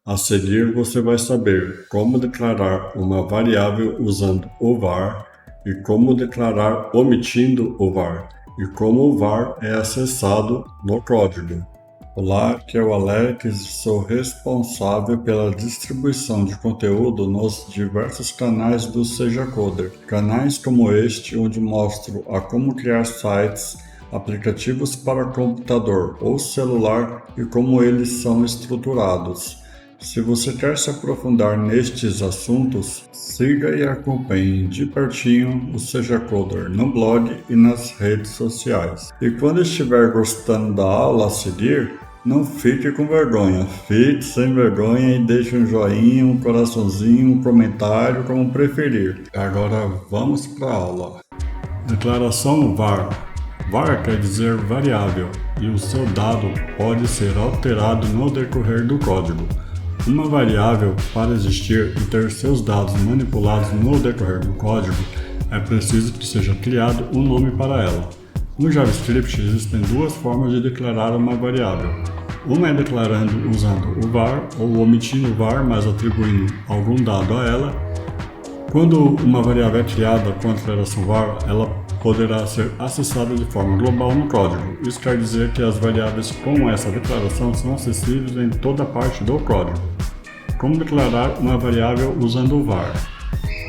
A seguir, você vai saber como declarar uma variável usando o var e como declarar omitindo o var e como o var é acessado no código. Olá, aqui é o Alex e sou responsável pela distribuição de conteúdo nos diversos canais do Seja Coder. Canais como este, onde mostro a como criar sites, aplicativos para computador ou celular e como eles são estruturados. Se você quer se aprofundar nestes assuntos, siga e acompanhe de pertinho o Seja Coder no blog e nas redes sociais. E quando estiver gostando da aula a seguir, não fique com vergonha, fique sem vergonha e deixe um joinha, um coraçãozinho, um comentário, como preferir. Agora vamos para a aula. Declaração var. Var quer dizer variável e o seu dado pode ser alterado no decorrer do código. Uma variável, para existir e ter seus dados manipulados no decorrer do código, é preciso que seja criado um nome para ela. No JavaScript existem duas formas de declarar uma variável. Uma é declarando usando o var ou omitindo o var, mas atribuindo algum dado a ela. Quando uma variável é criada com a declaração var, ela poderá ser acessada de forma global no código. Isso quer dizer que as variáveis com essa declaração são acessíveis em toda parte do código. Como declarar uma variável usando o var?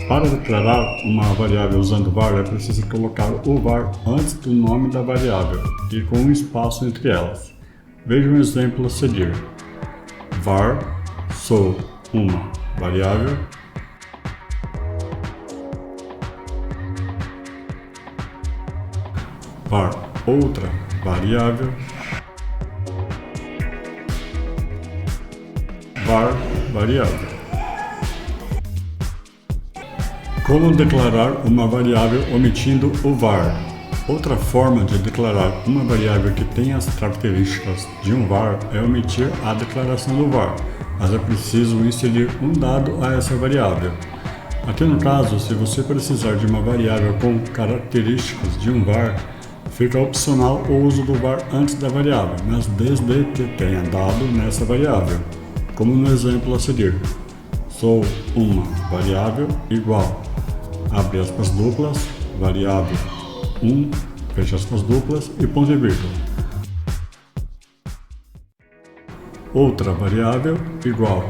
Para declarar uma variável usando o var, é preciso colocar o var antes do nome da variável e com um espaço entre elas. Veja um exemplo a seguir. Var sou uma variável var outra variável var variável. Como declarar uma variável omitindo o var? Outra forma de declarar uma variável que tem as características de um var é omitir a declaração do var, mas é preciso inserir um dado a essa variável. Aqui no caso, se você precisar de uma variável com características de um var, fica opcional o uso do var antes da variável, mas desde que tenha dado nessa variável, como no exemplo a seguir. Sou uma variável igual, abre aspas duplas, variável 1, fecha aspas duplas e ponto e vírgula. Outra variável igual,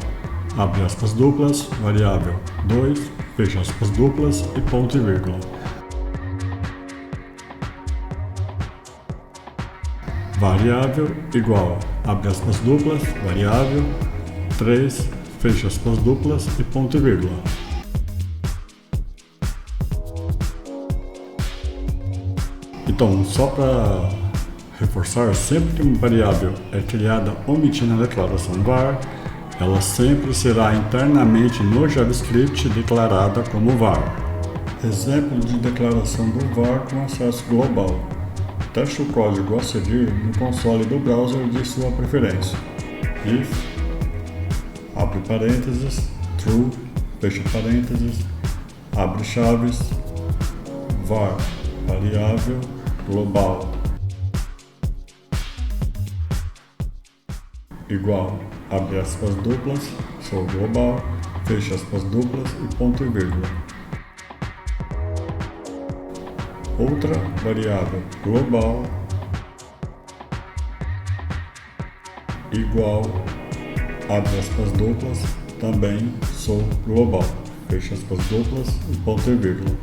abre aspas duplas, variável 2, fecha aspas duplas e ponto e vírgula. Variável igual, abre aspas duplas, variável 3, fecha aspas duplas e ponto e vírgula. Então, só para reforçar, sempre que uma variável é criada omitindo a declaração var, ela sempre será internamente no JavaScript declarada como var. Exemplo de declaração do var com acesso global. Teste o código a seguir no console do browser de sua preferência. If, abre parênteses, true, fecha parênteses, abre chaves, var, variável, global, igual, abre aspas duplas, sou global, fecha aspas duplas e ponto e vírgula. Outra variável global igual, abre aspas duplas, também sou global, fecha aspas duplas e ponto e vírgula.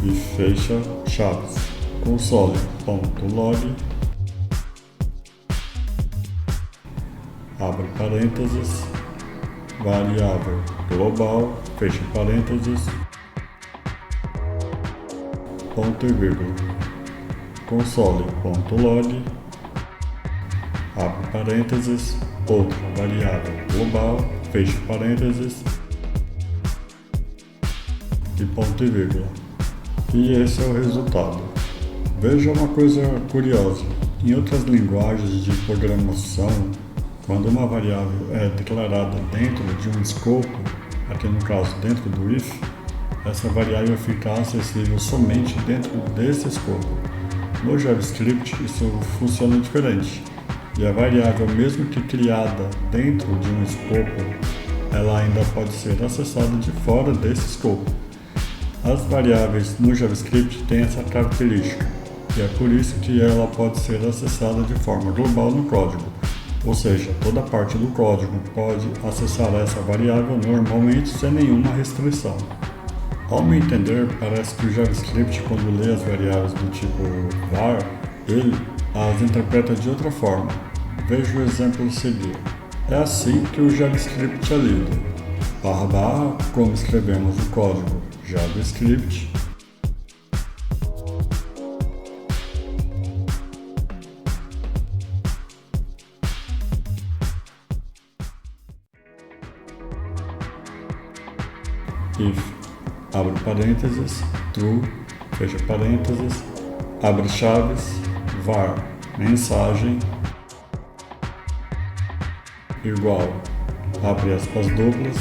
E fecha chaves, console.log, abre parênteses, variável global, fecha parênteses, ponto e vírgula, console.log, abre parênteses, outra variável global, fecha parênteses e ponto e vírgula. E esse é o resultado. Veja uma coisa curiosa, em outras linguagens de programação, quando uma variável é declarada dentro de um escopo, aqui no caso dentro do if, essa variável fica acessível somente dentro desse escopo. No JavaScript isso funciona diferente, e a variável, mesmo que criada dentro de um escopo ela ainda pode ser acessada de fora desse escopo. As variáveis no JavaScript têm essa característica, e é por isso que ela pode ser acessada de forma global no código, ou seja, toda parte do código pode acessar essa variável normalmente sem nenhuma restrição. Ao me entender, parece que o JavaScript, quando lê as variáveis do tipo var, ele as interpreta de outra forma. Veja o exemplo a seguir. É assim que o JavaScript é lido. // como escrevemos o código JavaScript, if, abre parênteses, true, fecha parênteses, abre chaves, var, mensagem, igual, abre aspas duplas,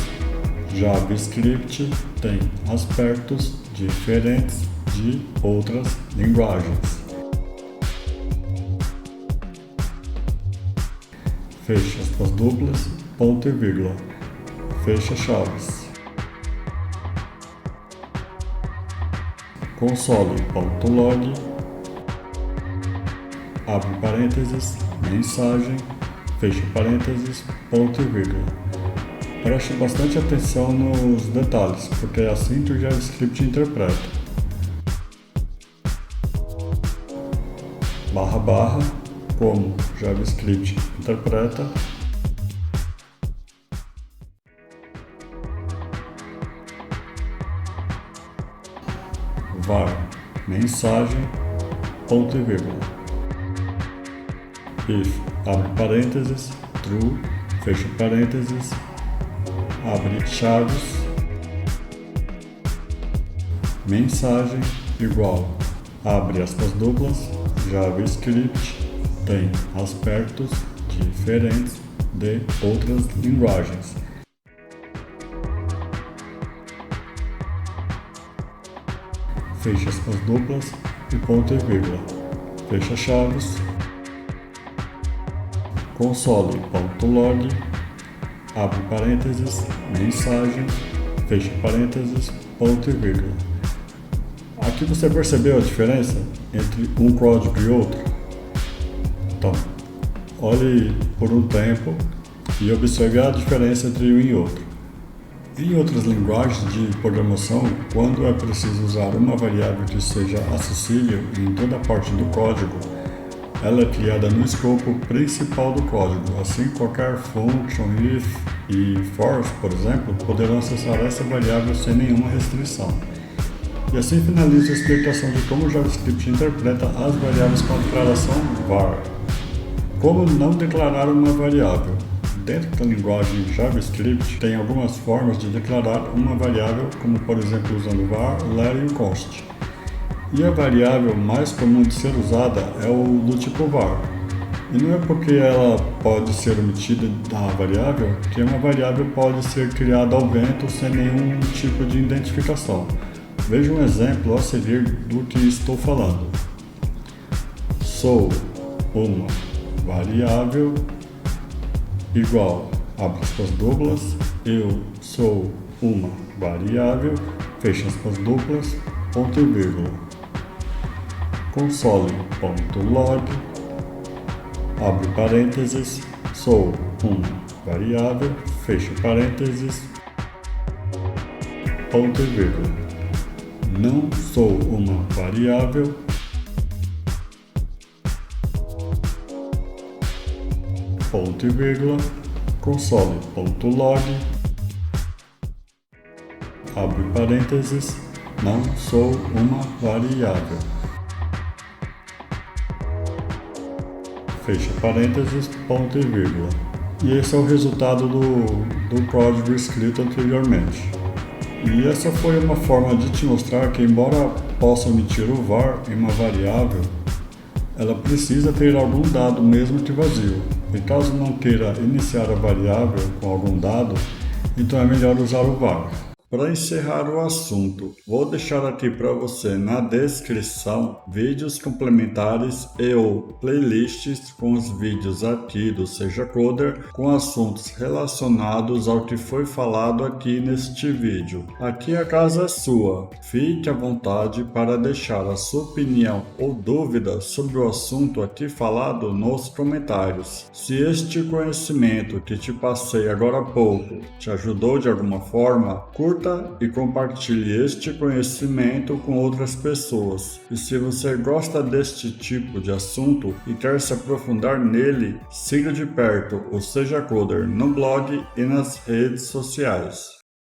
JavaScript tem aspectos diferentes de outras linguagens. Fecha aspas duplas, ponto e vírgula, fecha chaves. Console.log, abre parênteses, mensagem, fecha parênteses, ponto e vírgula. Preste bastante atenção nos detalhes, porque é assim que o JavaScript interpreta. // como JavaScript interpreta. Var, mensagem, ponto e vírgula. If, abre parênteses, true, fecha parênteses, abre chaves, mensagem, igual, abre aspas duplas, JavaScript tem aspectos diferentes de outras linguagens. Fecha aspas duplas e ponto e vírgula. Fecha chaves. Console.log, abre parênteses, mensagem, fecha parênteses, ponto e vírgula. Aqui você percebeu a diferença entre um código e outro? Então, olhe por um tempo e observe a diferença entre um e outro. Em outras linguagens de programação, quando é preciso usar uma variável que seja acessível em toda parte do código, ela é criada no escopo principal do código. Assim, qualquer function, if e for, por exemplo, poderão acessar essa variável sem nenhuma restrição. E assim finaliza a explicação de como o JavaScript interpreta as variáveis com a declaração var. Como não declarar uma variável? Dentro da linguagem JavaScript, tem algumas formas de declarar uma variável, como por exemplo usando var, lar e const. E a variável mais comum de ser usada é o do tipo var. E não é porque ela pode ser omitida da variável que uma variável pode ser criada ao vento sem nenhum tipo de identificação. Veja um exemplo a seguir do que estou falando. Sou uma variável igual, abre aspas duplas, eu sou uma variável, fecha aspas duplas, ponto e vírgula. Console.log, abre parênteses, sou uma variável, fecha parênteses, ponto e vírgula. Não sou uma variável, ponto e vírgula, console.log, abre parênteses, não sou uma variável, fecha parênteses, ponto e vírgula. E esse é o resultado do código escrito anteriormente. E essa foi uma forma de te mostrar que, embora possa omitir o var em uma variável, ela precisa ter algum dado mesmo que vazio. E caso não queira iniciar a variável com algum dado, então é melhor usar o var. Para encerrar o assunto, vou deixar aqui para você na descrição vídeos complementares e ou playlists com os vídeos aqui do Seja Coder com assuntos relacionados ao que foi falado aqui neste vídeo. Aqui a casa é sua, fique à vontade para deixar a sua opinião ou dúvida sobre o assunto aqui falado nos comentários. Se este conhecimento que te passei agora há pouco te ajudou de alguma forma, curta e compartilhe este conhecimento com outras pessoas. E se você gosta deste tipo de assunto e quer se aprofundar nele, siga de perto o Seja Coder no blog e nas redes sociais.